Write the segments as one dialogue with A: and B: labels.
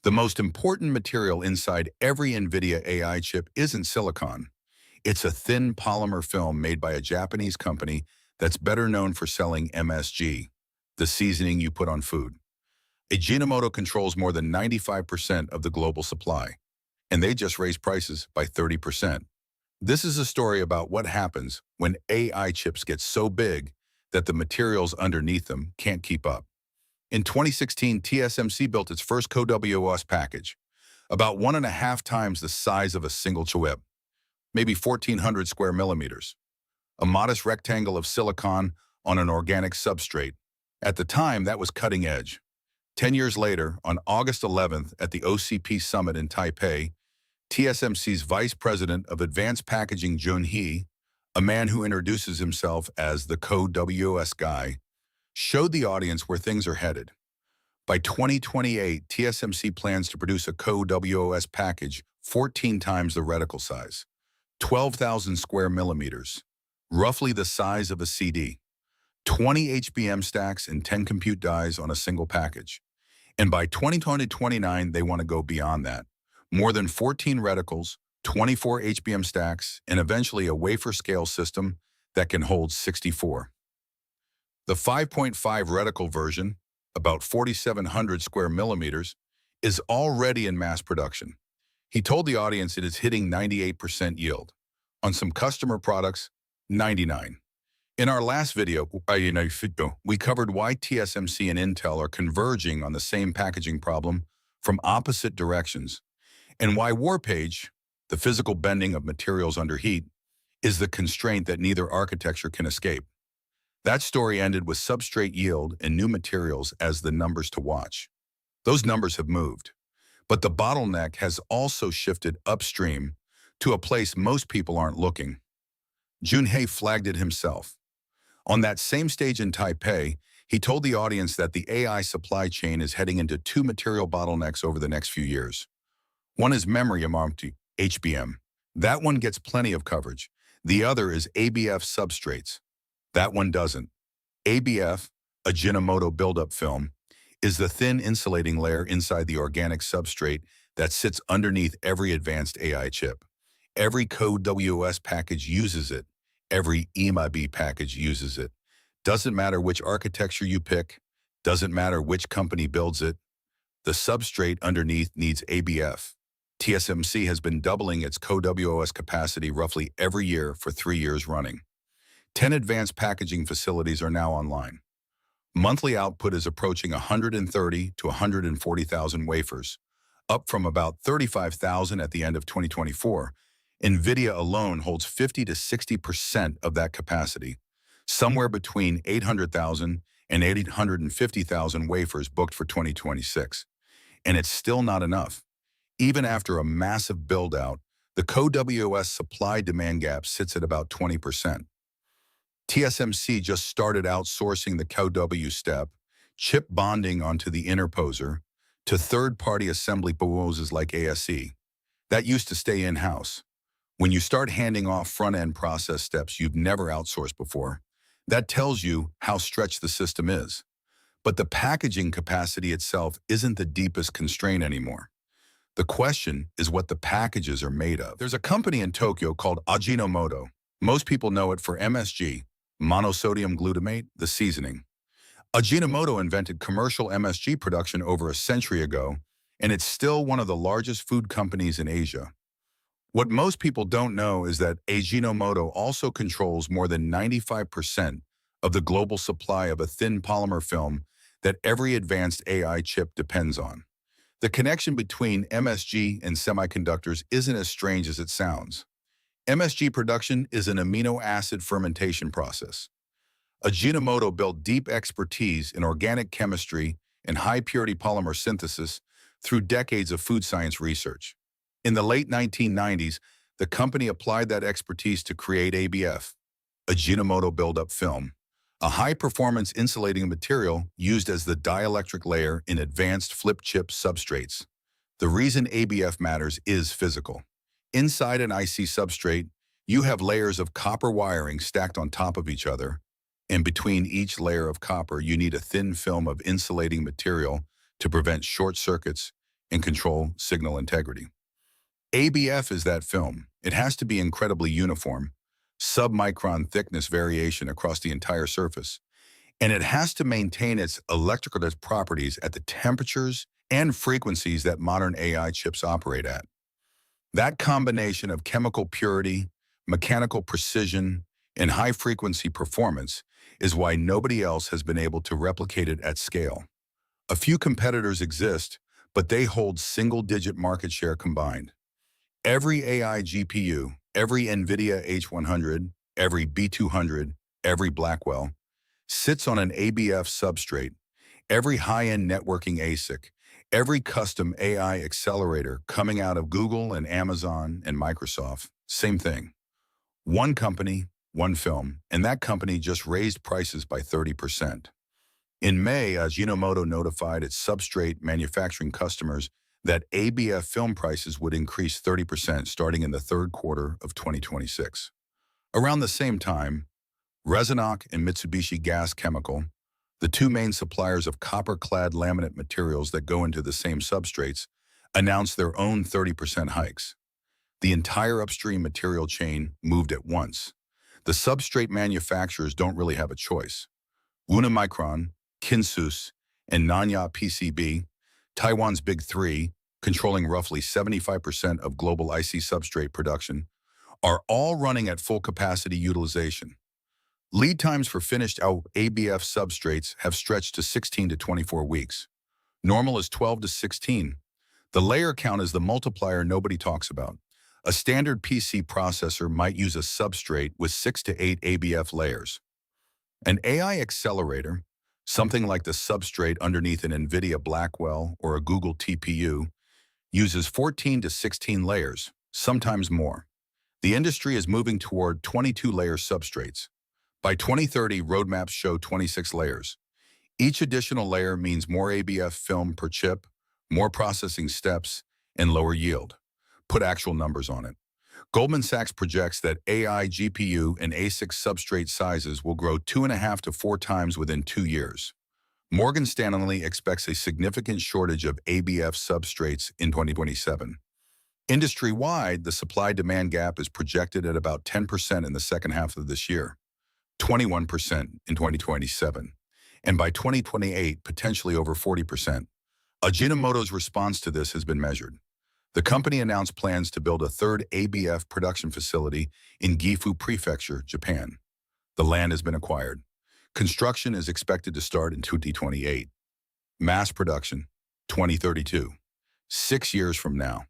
A: The most important material inside every Nvidia AI chip isn't silicon. It's a thin polymer film made by a Japanese company that's better known for selling MSG, the seasoning you put on food. Ajinomoto controls more than 95% of the global supply, and they just raised prices by 30%. This is a story about what happens when AI chips get so big that the materials underneath them can't keep up. In 2016, TSMC built its first CoWoS package, about 1.5 times the size of a single chip, maybe 1,400 square millimeters, a modest rectangle of silicon on an organic substrate. At the time, that was cutting edge. 10 years later, on August 11th at the OCP Summit in Taipei, TSMC's Vice President of Advanced Packaging Jun He, a man who introduces himself as the CoWoS guy, showed the audience where things are headed. By 2028, TSMC plans to produce a CoWoS package 14 times the reticle size, 12,000 square millimeters, roughly the size of a CD, 20 HBM stacks and 10 compute dies on a single package. And by 2029, they want to go beyond that. More than 14 reticles, 24 HBM stacks, and eventually a wafer scale system that can hold 64. The 5.5 reticle version, about 4,700 square millimeters, is already in mass production. He told the audience it is hitting 98% yield. On some customer products, 99. In our last video, we covered why TSMC and Intel are converging on the same packaging problem from opposite directions, and why warpage, the physical bending of materials under heat, is the constraint that neither architecture can escape. That story ended with substrate yield and new materials as the numbers to watch. Those numbers have moved, but the bottleneck has also shifted upstream to a place most people aren't looking. Junhei flagged it himself. On that same stage in Taipei, he told the audience that the AI supply chain is heading into two material bottlenecks over the next few years. One is memory amount, HBM. That one gets plenty of coverage. The other is ABF substrates. That one doesn't. ABF, Ajinomoto buildup film, is the thin insulating layer inside the organic substrate that sits underneath every advanced AI chip. Every CoWoS package uses it. Every EMIB package uses it. Doesn't matter which architecture you pick. Doesn't matter which company builds it. The substrate underneath needs ABF. TSMC has been doubling its CoWoS capacity roughly every year for 3 years running. 10 advanced packaging facilities are now online. Monthly output is approaching 130 to 140,000 wafers, up from about 35,000 at the end of 2024. Nvidia alone holds 50 to 60% of that capacity, somewhere between 800,000 and 850,000 wafers booked for 2026. And it's still not enough. Even after a massive build-out, the CoWoS supply-demand gap sits at about 20%. TSMC just started outsourcing the CoW step, chip bonding onto the interposer, to third-party assembly houses like ASE. That used to stay in-house. When you start handing off front-end process steps you've never outsourced before, that tells you how stretched the system is. But the packaging capacity itself isn't the deepest constraint anymore. The question is what the packages are made of. There's a company in Tokyo called Ajinomoto. Most people know it for MSG, monosodium glutamate, the seasoning. Ajinomoto invented commercial MSG production over a century ago, and it's still one of the largest food companies in Asia. What most people don't know is that Ajinomoto also controls more than 95% of the global supply of a thin polymer film that every advanced AI chip depends on. The connection between MSG and semiconductors isn't as strange as it sounds. MSG production is an amino acid fermentation process. Ajinomoto built deep expertise in organic chemistry and high-purity polymer synthesis through decades of food science research. In the late 1990s, the company applied that expertise to create ABF, Ajinomoto buildup film, a high-performance insulating material used as the dielectric layer in advanced flip chip substrates. The reason ABF matters is physical. Inside an IC substrate, you have layers of copper wiring stacked on top of each other, and between each layer of copper, you need a thin film of insulating material to prevent short circuits and control signal integrity. ABF is that film. It has to be incredibly uniform, sub-micron thickness variation across the entire surface, and it has to maintain its electrical properties at the temperatures and frequencies that modern AI chips operate at. That combination of chemical purity, mechanical precision, and high-frequency performance is why nobody else has been able to replicate it at scale. A few competitors exist, but they hold single-digit market share combined. Every AI GPU, every Nvidia H100, every B200, every Blackwell, sits on an ABF substrate. Every high-end networking ASIC, every custom AI accelerator coming out of Google and Amazon and Microsoft, same thing. One company, one film, and that company just raised prices by 30%. In May, Ajinomoto notified its substrate manufacturing customers that ABF film prices would increase 30% starting in the third quarter of 2026. Around the same time, Resonac and Mitsubishi Gas Chemical, the two main suppliers of copper-clad laminate materials that go into the same substrates, announced their own 30% hikes. The entire upstream material chain moved at once. The substrate manufacturers don't really have a choice. Unimicron, Kinsus, and Nanya PCB, Taiwan's Big Three, controlling roughly 75% of global IC substrate production, are all running at full capacity utilization. Lead times for finished ABF substrates have stretched to 16 to 24 weeks. Normal is 12 to 16. The layer count is the multiplier nobody talks about. A standard PC processor might use a substrate with 6 to 8 ABF layers. An AI accelerator, something like the substrate underneath an Nvidia Blackwell or a Google TPU, uses 14 to 16 layers, sometimes more. The industry is moving toward 22-layer substrates. By 2030, roadmaps show 26 layers. Each additional layer means more ABF film per chip, more processing steps, and lower yield. Put actual numbers on it. Goldman Sachs projects that AI GPU and ASIC substrate sizes will grow 2.5 to 4 times within 2 years. Morgan Stanley expects a significant shortage of ABF substrates in 2027. Industry-wide, the supply-demand gap is projected at about 10% in the second half of this year, 21% in 2027, and by 2028, potentially over 40%. Ajinomoto's response to this has been measured. The company announced plans to build a third ABF production facility in Gifu Prefecture, Japan. The land has been acquired. Construction is expected to start in 2028. Mass production, 2032, 6 years from now.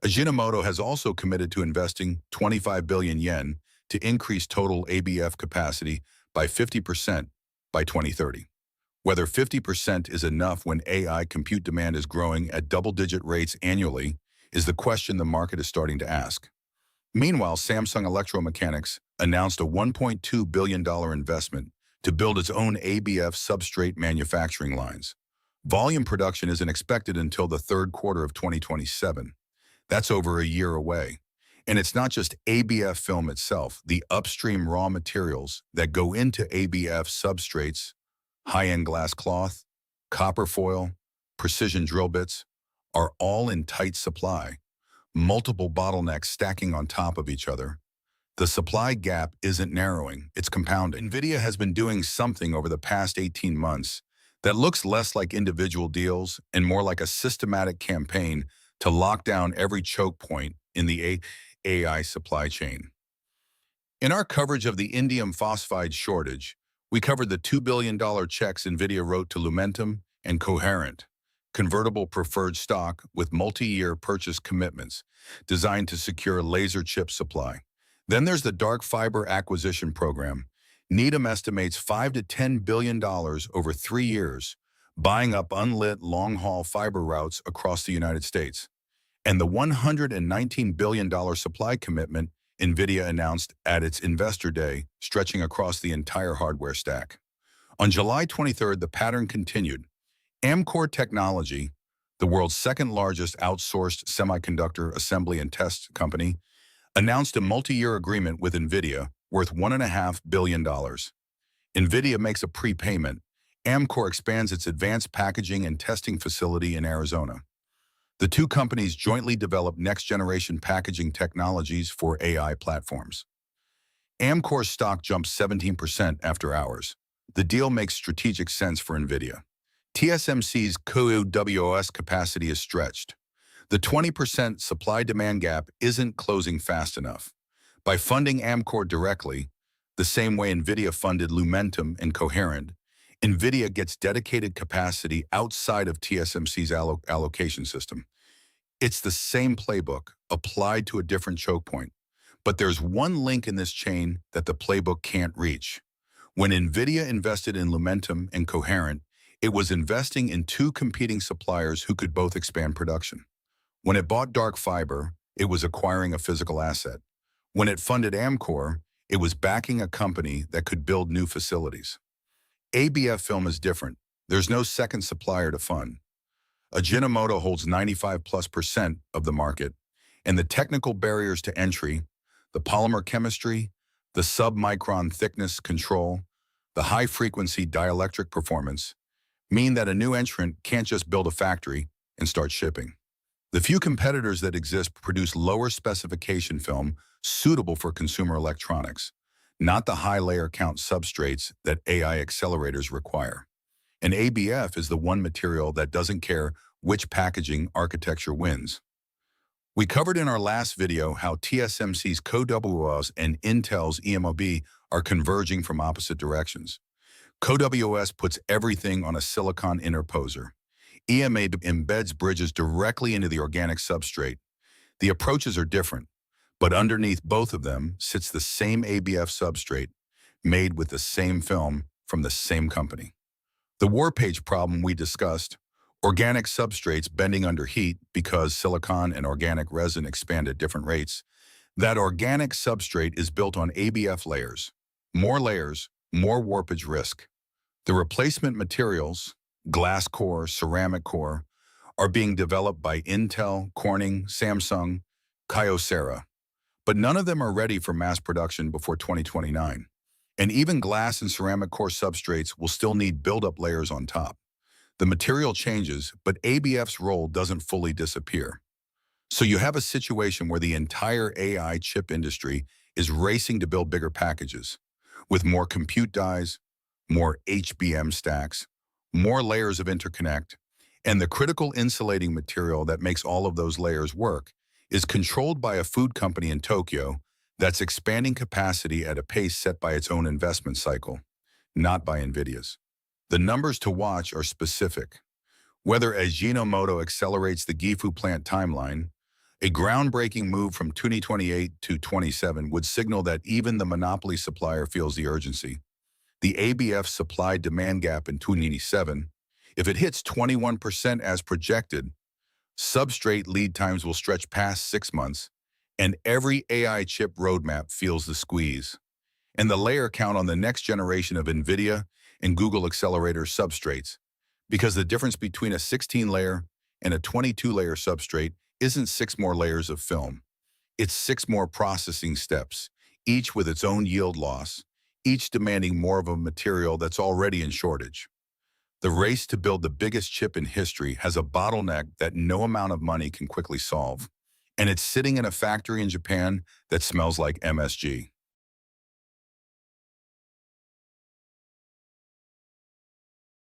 A: Ajinomoto has also committed to investing 25 billion yen to increase total ABF capacity by 50% by 2030. Whether 50% is enough when AI compute demand is growing at double-digit rates annually is the question the market is starting to ask. Meanwhile, Samsung Electromechanics announced a $1.2 billion investment to build its own ABF substrate manufacturing lines. Volume production isn't expected until the third quarter of 2027. That's over a year away. And it's not just ABF film itself. The upstream raw materials that go into ABF substrates, high-end glass cloth, copper foil, precision drill bits, are all in tight supply. Multiple bottlenecks stacking on top of each other. The supply gap isn't narrowing, it's compounding. Nvidia has been doing something over the past 18 months that looks less like individual deals and more like a systematic campaign to lock down every choke point in the AI supply chain. In our coverage of the indium phosphide shortage, we covered the $2 billion checks Nvidia wrote to Lumentum and Coherent, convertible preferred stock with multi-year purchase commitments designed to secure laser chip supply. Then there's the dark fiber acquisition program. Needham estimates $5 to $10 billion over 3 years, buying up unlit long-haul fiber routes across the United States. And the $119 billion supply commitment Nvidia announced at its Investor Day, stretching across the entire hardware stack. On July 23rd, the pattern continued. Amkor Technology, the world's second-largest outsourced semiconductor assembly and test company, announced a multi-year agreement with Nvidia worth $1.5 billion. Nvidia makes a prepayment. Amkor expands its advanced packaging and testing facility in Arizona. The two companies jointly develop next-generation packaging technologies for AI platforms. Amkor's stock jumped 17% after hours. The deal makes strategic sense for Nvidia. TSMC's CoWoS capacity is stretched. The 20% supply-demand gap isn't closing fast enough. By funding Amkor directly, the same way Nvidia funded Lumentum and Coherent, Nvidia gets dedicated capacity outside of TSMC's allocation system. It's the same playbook, applied to a different choke point. But there's one link in this chain that the playbook can't reach. When Nvidia invested in Lumentum and Coherent, it was investing in two competing suppliers who could both expand production. When it bought dark fiber, it was acquiring a physical asset. When it funded Amkor, it was backing a company that could build new facilities. ABF film is different. There's no second supplier to fund. Ajinomoto holds 95+% of the market, and the technical barriers to entry, the polymer chemistry, the sub-micron thickness control, the high-frequency dielectric performance, mean that a new entrant can't just build a factory and start shipping. The few competitors that exist produce lower specification film suitable for consumer electronics, not the high layer count substrates that AI accelerators require. And ABF is the one material that doesn't care which packaging architecture wins. We covered in our last video how TSMC's CoWoS and Intel's EMIB are converging from opposite directions. CoWoS puts everything on a silicon interposer. EMIB embeds bridges directly into the organic substrate. The approaches are different, but underneath both of them sits the same ABF substrate made with the same film from the same company. The warpage problem we discussed, organic substrates bending under heat because silicon and organic resin expand at different rates, that organic substrate is built on ABF layers. More layers, more warpage risk. The replacement materials, glass core, ceramic core, are being developed by Intel, Corning, Samsung, Kyocera, but none of them are ready for mass production before 2029. And even glass and ceramic core substrates will still need build-up layers on top. The material changes, but ABF's role doesn't fully disappear. So you have a situation where the entire AI chip industry is racing to build bigger packages, with more compute dies, more HBM stacks, more layers of interconnect, and the critical insulating material that makes all of those layers work is controlled by a food company in Tokyo that's expanding capacity at a pace set by its own investment cycle, not by Nvidia's. The numbers to watch are specific. Whether Ajinomoto accelerates the Gifu plant timeline, a groundbreaking move from 2028 to 27 would signal that even the monopoly supplier feels the urgency. The ABF supply-demand gap in 2027, if it hits 21% as projected, substrate lead times will stretch past 6 months, and every AI chip roadmap feels the squeeze. And the layer count on the next generation of Nvidia and Google accelerator substrates, because the difference between a 16-layer and a 22-layer substrate isn't 6 more layers of film. It's 6 more processing steps, each with its own yield loss, each demanding more of a material that's already in shortage. The race to build the biggest chip in history has a bottleneck that no amount of money can quickly solve. And it's sitting in a factory in Japan that smells like MSG.